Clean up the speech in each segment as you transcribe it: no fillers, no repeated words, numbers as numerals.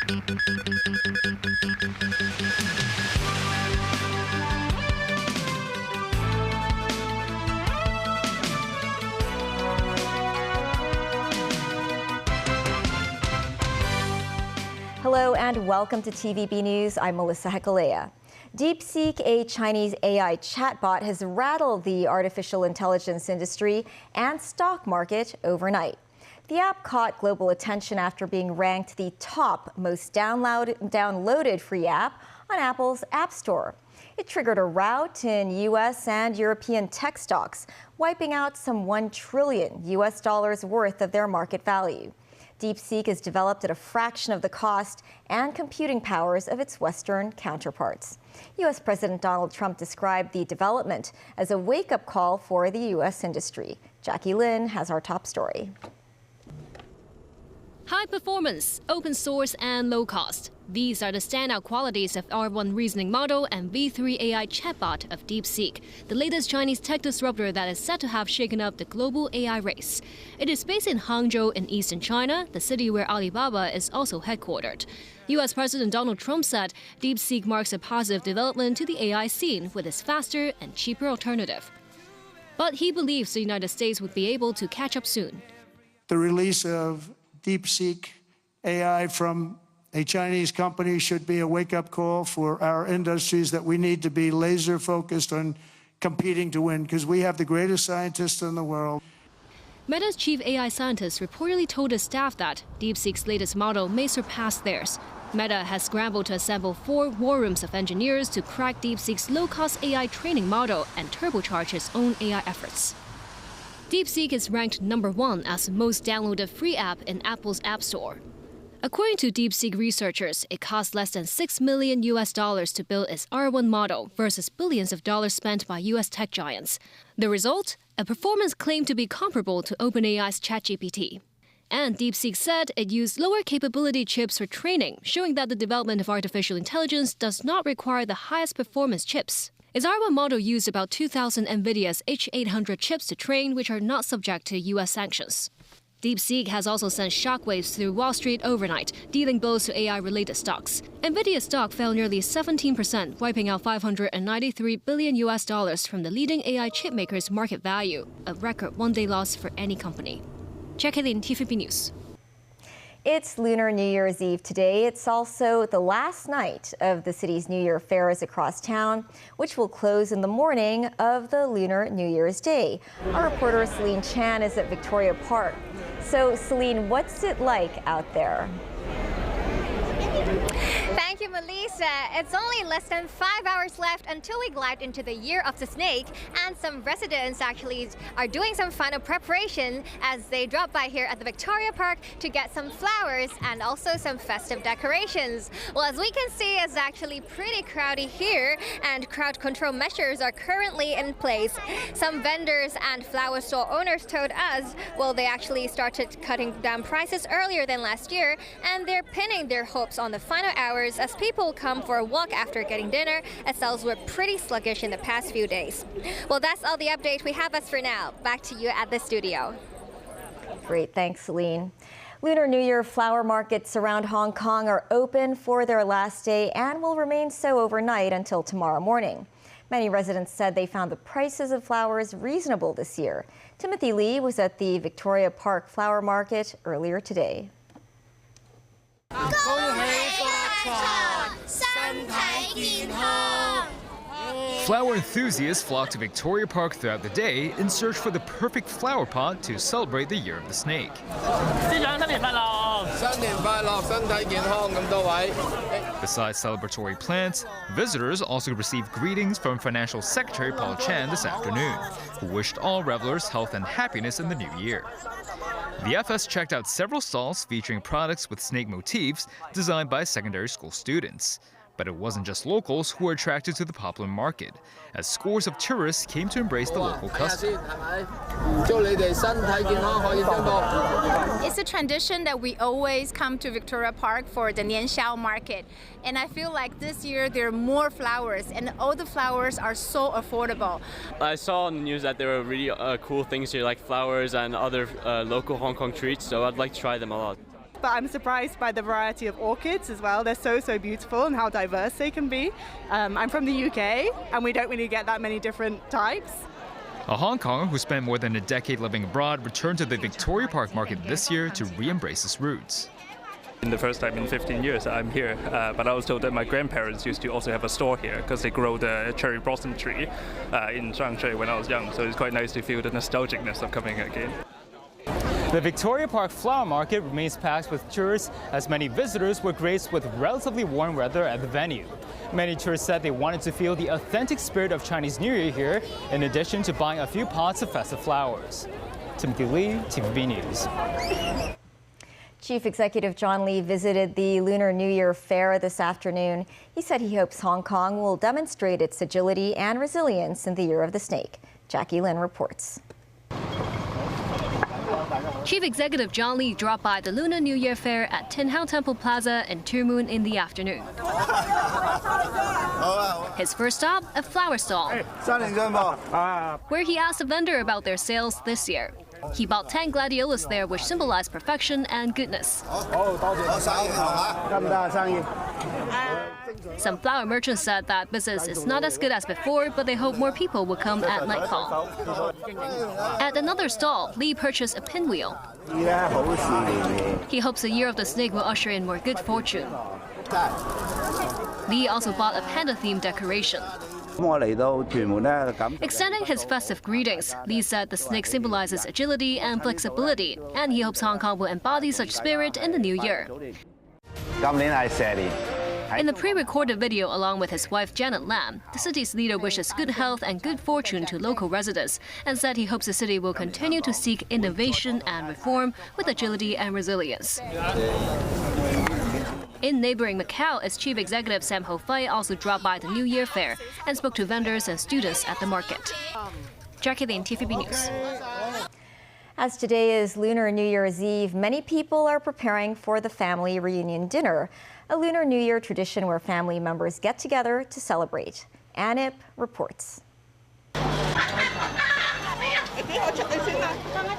Hello and welcome to TVB News. I'm Melissa Hekalea. DeepSeek, a Chinese AI chatbot, has rattled the artificial intelligence industry and stock market overnight. The app caught global attention after being ranked the top most downloaded free app on Apple's App Store. It triggered a rout in U.S. and European tech stocks, wiping out some $1 trillion worth of their market value. DeepSeek is developed at a fraction of the cost and computing powers of its Western counterparts. U.S. President Donald Trump described the development as a wake-up call for the U.S. industry. Jackie Lin has our top story. High performance, open source, and low cost. These are the standout qualities of R1 reasoning model and V3 AI chatbot of DeepSeek, the latest Chinese tech disruptor that is said to have shaken up the global AI race. It is based in Hangzhou in eastern China, the city where Alibaba is also headquartered. U.S. President Donald Trump said DeepSeek marks a positive development to the AI scene with its faster and cheaper alternative. But he believes the United States would be able to catch up soon. The release of DeepSeek AI from a Chinese company should be a wake-up call for our industries that we need to be laser-focused on competing to win, because we have the greatest scientists in the world. Meta's chief AI scientist reportedly told his staff that DeepSeek's latest model may surpass theirs. Meta has scrambled to assemble 4 war rooms of engineers to crack DeepSeek's low-cost AI training model and turbocharge its own AI efforts. DeepSeek is ranked #1 as the most downloaded free app in Apple's App Store. According to DeepSeek researchers, it cost less than $6 million to build its R1 model versus billions of dollars spent by U.S. tech giants. The result? A performance claimed to be comparable to OpenAI's ChatGPT. And DeepSeek said it used lower capability chips for training, showing that the development of artificial intelligence does not require the highest performance chips. Its R1 model used about 2,000 NVIDIA's H800 chips to train, which are not subject to U.S. sanctions. DeepSeek has also sent shockwaves through Wall Street overnight, dealing blows to AI-related stocks. NVIDIA stock fell nearly 17%, wiping out $593 billion from the leading AI chipmaker's market value, a record one-day loss for any company. Jackie Lin, TVB News. It's Lunar New Year's Eve today. It's also the last night of the city's New Year fairs across town, which will close in the morning of the Lunar New Year's Day. Our reporter Celine Chan is at Victoria Park. So, Celine, what's it like out there? Thank you, Melissa. It's only less than 5 hours left until we glide into the Year of the Snake, and some residents actually are doing some final preparation as they drop by here at the Victoria Park to get some flowers and also some festive decorations. Well, as we can see, it's actually pretty crowded here, and crowd control measures are currently in place. Some vendors and flower store owners told us, well, they actually started cutting down prices earlier than last year, and they're pinning their hopes on the final hours as people come for a walk after getting dinner, as sales were pretty sluggish in the past few days. Well, that's all the update we have as for now. Back to you at the studio. Great, thanks, Celine. Lunar New Year flower markets around Hong Kong are open for their last day and will remain so overnight until tomorrow morning. Many residents said they found the prices of flowers reasonable this year. Timothy Lee was at the Victoria Park Flower Market earlier today. Flower enthusiasts flock to Victoria Park throughout the day in search for the perfect flower pot to celebrate the Year of the Snake. Besides celebratory plants, visitors also received greetings from Financial Secretary Paul Chan this afternoon, who wished all revelers health and happiness in the new year. The FS checked out several stalls featuring products with snake motifs designed by secondary school students. But it wasn't just locals who were attracted to the popular market, as scores of tourists came to embrace the local custom. It's a tradition that we always come to Victoria Park for the Nianxiao market. And I feel like this year there are more flowers, and all the flowers are so affordable. I saw on the news that there were really cool things here, like flowers and other local Hong Kong treats, so I'd like to try them a lot. But I'm surprised by the variety of orchids as well. They're so beautiful and how diverse they can be. I'm from the UK and we don't really get that many different types. A Hong Konger who spent more than a decade living abroad returned to the Victoria Park market this year to re-embrace his roots. In the first time in 15 years I'm here, but I was told that my grandparents used to also have a store here because they grow the cherry blossom tree in Shanghai when I was young, so it's quite nice to feel the nostalgicness of coming again. The Victoria Park Flower Market remains packed with tourists as many visitors were graced with relatively warm weather at the venue. Many tourists said they wanted to feel the authentic spirit of Chinese New Year here, in addition to buying a few pots of festive flowers. Timothy Lee, TVB News. Chief Executive John Lee visited the Lunar New Year fair this afternoon. He said he hopes Hong Kong will demonstrate its agility and resilience in the Year of the Snake. Jackie Lin reports. Chief Executive John Lee dropped by the Lunar New Year fair at Tin Hau Temple Plaza in Tuen Mun in the afternoon. His first stop, a flower stall, where he asked a vendor about their sales this year. He bought 10 gladiolus there, which symbolize perfection and goodness. Some flower merchants said that business is not as good as before, but they hope more people will come at nightfall. At another stall, Lee purchased a pinwheel. He hopes the Year of the Snake will usher in more good fortune. Lee also bought a panda-themed decoration. Extending his festive greetings, Lee said the snake symbolizes agility and flexibility, and he hopes Hong Kong will embody such spirit in the new year. In the pre-recorded video along with his wife Janet Lam, the city's leader wishes good health and good fortune to local residents and said he hopes the city will continue to seek innovation and reform with agility and resilience. In neighboring Macau, its chief executive Sam Ho Fai also dropped by the New Year fair and spoke to vendors and students at the market. Jackie Lin, TVB News. As today is Lunar New Year's Eve, many people are preparing for the family reunion dinner, a Lunar New Year tradition where family members get together to celebrate. Anip reports.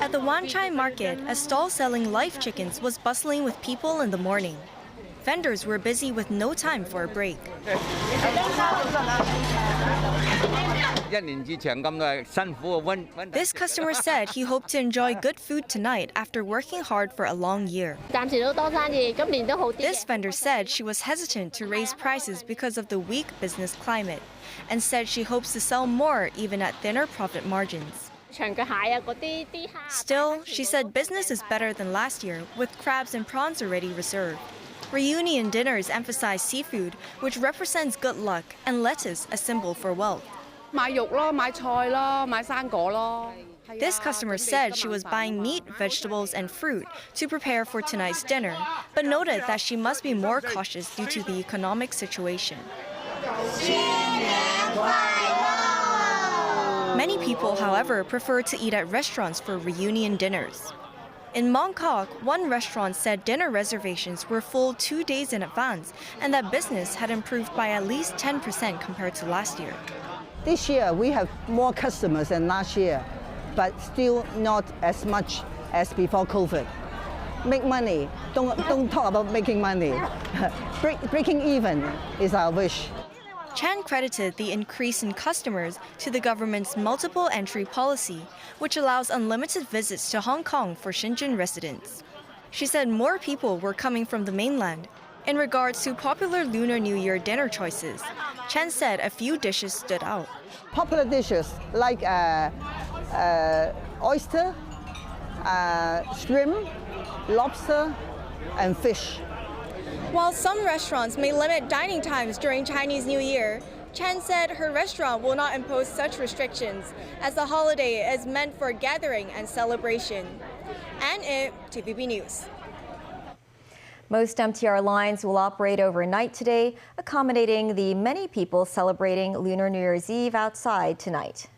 At the Wan Chai market, a stall selling live chickens was bustling with people in the morning. Vendors were busy with no time for a break. This customer said he hoped to enjoy good food tonight after working hard for a long year. This vendor said she was hesitant to raise prices because of the weak business climate and said she hopes to sell more even at thinner profit margins. Still, she said business is better than last year with crabs and prawns already reserved. Reunion dinners emphasize seafood, which represents good luck, and lettuce, a symbol for wealth. This customer said she was buying meat, vegetables, and fruit to prepare for tonight's dinner, but noted that she must be more cautious due to the economic situation. Many people, however, prefer to eat at restaurants for reunion dinners. In Mongkok, one restaurant said dinner reservations were full 2 days in advance and that business had improved by at least 10% compared to last year. This year, we have more customers than last year, but still not as much as before COVID. Make money. Don't talk about making money. Breaking even is our wish. Chan credited the increase in customers to the government's multiple entry policy, which allows unlimited visits to Hong Kong for Shenzhen residents. She said more people were coming from the mainland. In regards to popular Lunar New Year dinner choices, Chen said a few dishes stood out. Popular dishes like oyster, shrimp, lobster, and fish. While some restaurants may limit dining times during Chinese New Year, Chen said her restaurant will not impose such restrictions, as the holiday is meant for gathering and celebration. And TVB News. Most MTR lines will operate overnight today, accommodating the many people celebrating Lunar New Year's Eve outside tonight.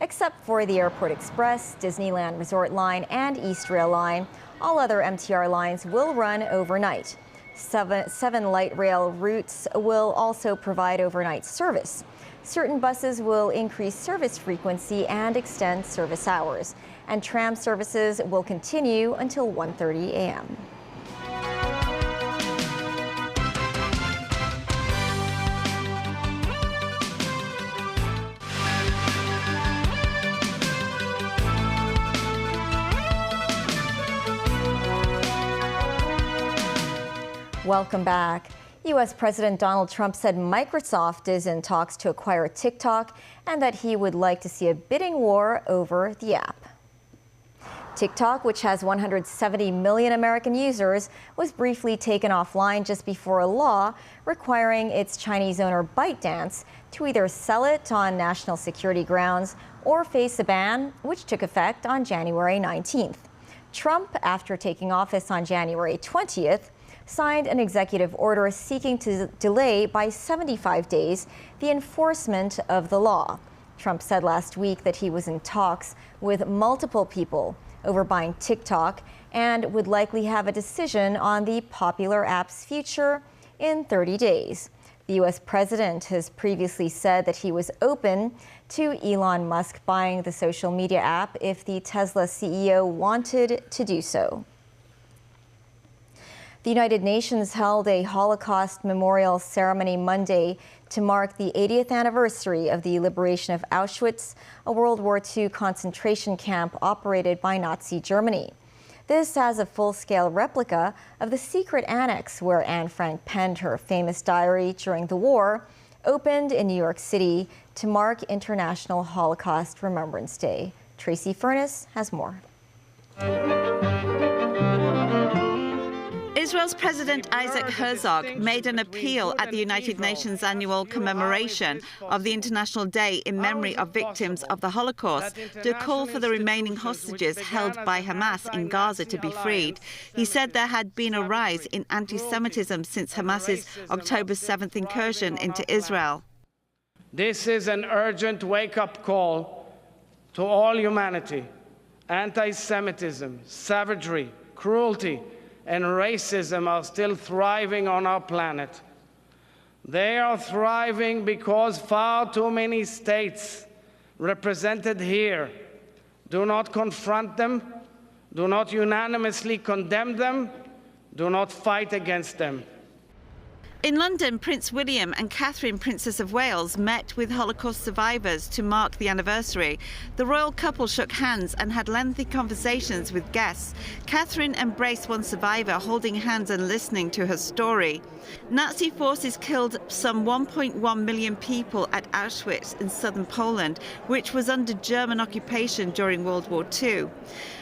Except for the Airport Express, Disneyland Resort Line, and East Rail Line, all other MTR lines will run overnight. Seven light rail routes will also provide overnight service. certain buses will increase service frequency and extend service hours, and tram services will continue until 1:30 a.m. Welcome back. U.S. President Donald Trump said Microsoft is in talks to acquire TikTok and that he would like to see a bidding war over the app. TikTok, which has 170 million American users, was briefly taken offline just before a law requiring its Chinese owner ByteDance to either sell it on national security grounds or face a ban, which took effect on January 19th. Trump, after taking office on January 20th, signed an executive order seeking to delay by 75 days the enforcement of the law. Trump said last week that he was in talks with multiple people over buying TikTok and would likely have a decision on the popular app's future in 30 days. The U.S. president has previously said that he was open to Elon Musk buying the social media app if the Tesla CEO wanted to do so. The United Nations held a Holocaust memorial ceremony Monday to mark the 80th anniversary of the liberation of Auschwitz, a World War II concentration camp operated by Nazi Germany. This as a full-scale replica of the secret annex where Anne Frank penned her famous diary during the war, opened in New York City to mark International Holocaust Remembrance Day. Tracy Furness has more. Israel's President Isaac Herzog made an appeal at the United Nations annual commemoration of the International Day in memory of victims of the Holocaust to call for the remaining hostages held by Hamas in Gaza to be freed. He said there had been a rise in anti-Semitism since Hamas's October 7th incursion into Israel. This is an urgent wake-up call to all humanity. Anti-Semitism, savagery, cruelty, and racism are still thriving on our planet. They are thriving because far too many states represented here do not confront them, do not unanimously condemn them, do not fight against them. In London, Prince William and Catherine, Princess of Wales, met with Holocaust survivors to mark the anniversary. The royal couple shook hands and had lengthy conversations with guests. Catherine embraced one survivor, holding hands and listening to her story. Nazi forces killed some 1.1 million people at Auschwitz in southern Poland, which was under German occupation during World War II.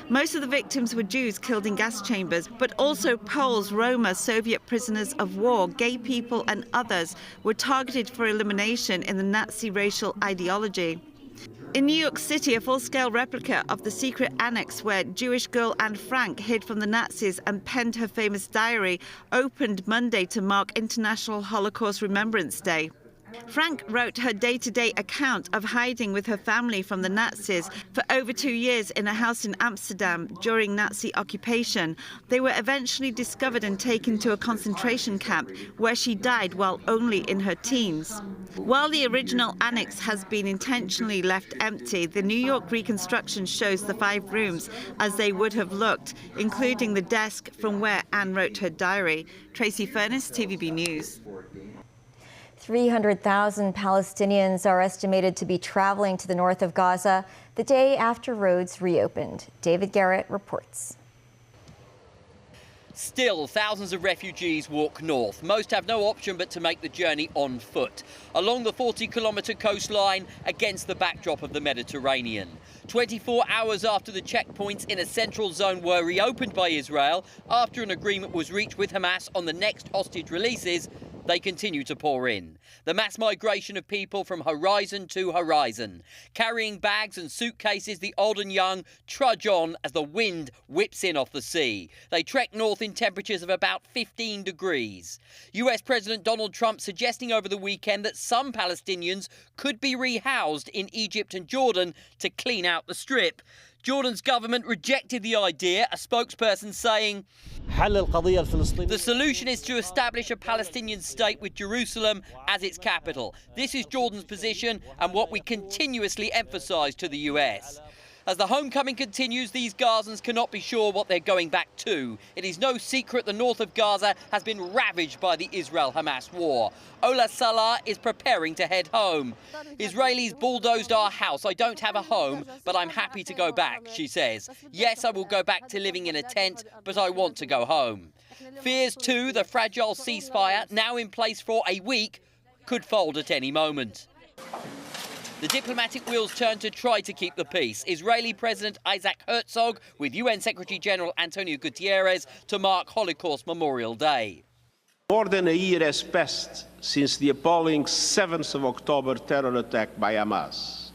Most of the victims were Jews killed in gas chambers, but also Poles, Roma, Soviet prisoners of war, gay people and others were targeted for elimination in the Nazi racial ideology. In New York City, a full-scale replica of the secret annex where Jewish girl Anne Frank hid from the Nazis and penned her famous diary opened Monday to mark International Holocaust Remembrance Day. Frank wrote her day-to-day account of hiding with her family from the Nazis for over 2 years in a house in Amsterdam during Nazi occupation. They were eventually discovered and taken to a concentration camp where she died while only in her teens. While the original annex has been intentionally left empty, the New York reconstruction shows the 5 rooms as they would have looked, including the desk from where Anne wrote her diary. Tracy Furness, TVB News. 300,000 Palestinians are estimated to be traveling to the north of Gaza the day after roads reopened. David Garrett reports. Still, thousands of refugees walk north. Most have no option but to make the journey on foot, along the 40-kilometre coastline against the backdrop of the Mediterranean. 24 hours after the checkpoints in a central zone were reopened by Israel, after an agreement was reached with Hamas on the next hostage releases, they continue to pour in. The mass migration of people from horizon to horizon. Carrying bags and suitcases, the old and young trudge on as the wind whips in off the sea. They trek north in temperatures of about 15 degrees. US President Donald Trump suggesting over the weekend that some Palestinians could be rehoused in Egypt and Jordan to clean out the strip. Jordan's government rejected the idea, a spokesperson saying, "The solution is to establish a Palestinian state with Jerusalem as its capital. This is Jordan's position and what we continuously emphasise to the US." As the homecoming continues, these Gazans cannot be sure what they're going back to. It is no secret the north of Gaza has been ravaged by the Israel-Hamas war. Ola Salah is preparing to head home. "Israelis bulldozed our house. I don't have a home, but I'm happy to go back," she says. "Yes, I will go back to living in a tent, but I want to go home." Fears too, the fragile ceasefire, now in place for a week, could fold at any moment. The diplomatic wheels turn to try to keep the peace. Israeli President Isaac Herzog with UN Secretary General Antonio Guterres to mark Holocaust Memorial Day. More than a year has passed since the appalling 7th of October terror attack by Hamas.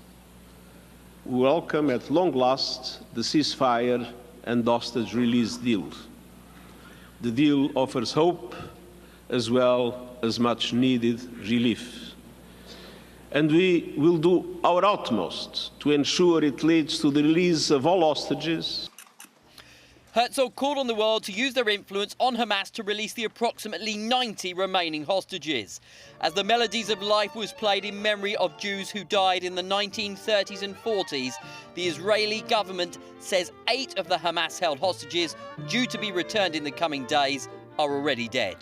We welcome at long last the ceasefire and hostage release deal. The deal offers hope as well as much needed relief. And we will do our utmost to ensure it leads to the release of all hostages. Herzog called on the world to use their influence on Hamas to release the approximately 90 remaining hostages. As the Melodies of Life was played in memory of Jews who died in the 1930s and 40s, the Israeli government says 8 of the Hamas-held hostages, due to be returned in the coming days, are already dead.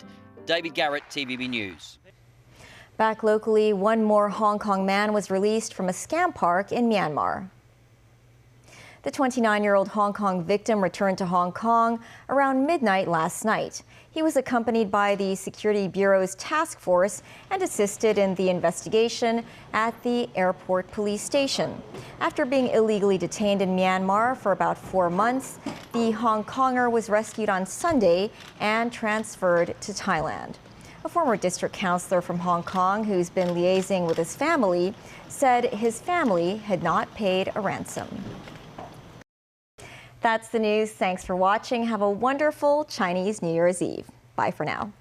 David Garrett, TVB News. Back locally, one more Hong Kong man was released from a scam park in Myanmar. The 29-year-old Hong Kong victim returned to Hong Kong around midnight last night. He was accompanied by the Security Bureau's task force and assisted in the investigation at the airport police station. After being illegally detained in Myanmar for about 4 months, the Hong Konger was rescued on Sunday and transferred to Thailand. A former district councillor from Hong Kong who's been liaising with his family said his family had not paid a ransom. That's the news. Thanks for watching. Have a wonderful Chinese New Year's Eve. Bye for now.